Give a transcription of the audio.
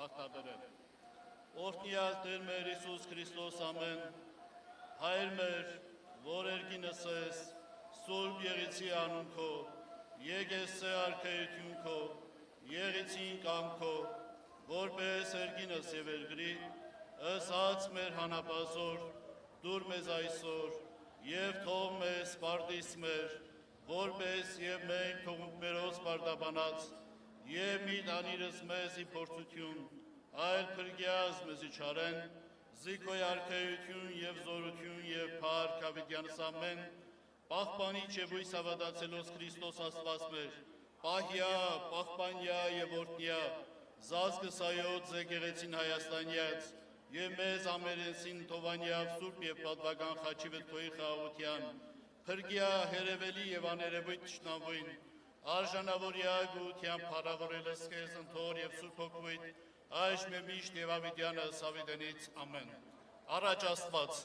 աղթաբերել։ Օրհնյալ Տեր մեր Հիսուս Քրիստոս ամեն, Հայր մեր, որ երկինս ես, Սուրբ Եղիցի անուն քո, եկես է արքայություն քո, եղիցին կամ քո, որպես երկինս եւ երկրի, ըսած մեր հանապազոր, դուր մեզ այսօր, եւ թող մեզ պարտիս մեր, որպես եւ մենք թողունք մերոց պարտաբանած, եւ մի տանիրս մեզ ի փորձություն, այլ փրկյաց մեզի չարեն, զիկոյ արքայություն եւ զորություն եւ փառք ավետյանս ամեն, պահպանիչ եւ ույս ավադացելոս Քրիստոս Աստված մեր, պահյա, պահպանյա եւ օրհնյա, զազգսայոց եկեղեցին Հայաստանյաց, եւ մեզ ամերենսին Թովանյավ Սուրբ եւ պատվական խաչի վետքոյի խաղաղության, փրկյա, հերևելի եւ աներևույթ թշնամույն, արժանավորյա գության փառավորելս քեզ ընթոր եւ Սուրբ Հոգուիդ, այժմ միշտ եւ ավետյանս ավետենից ամեն։ Առաջ Աստված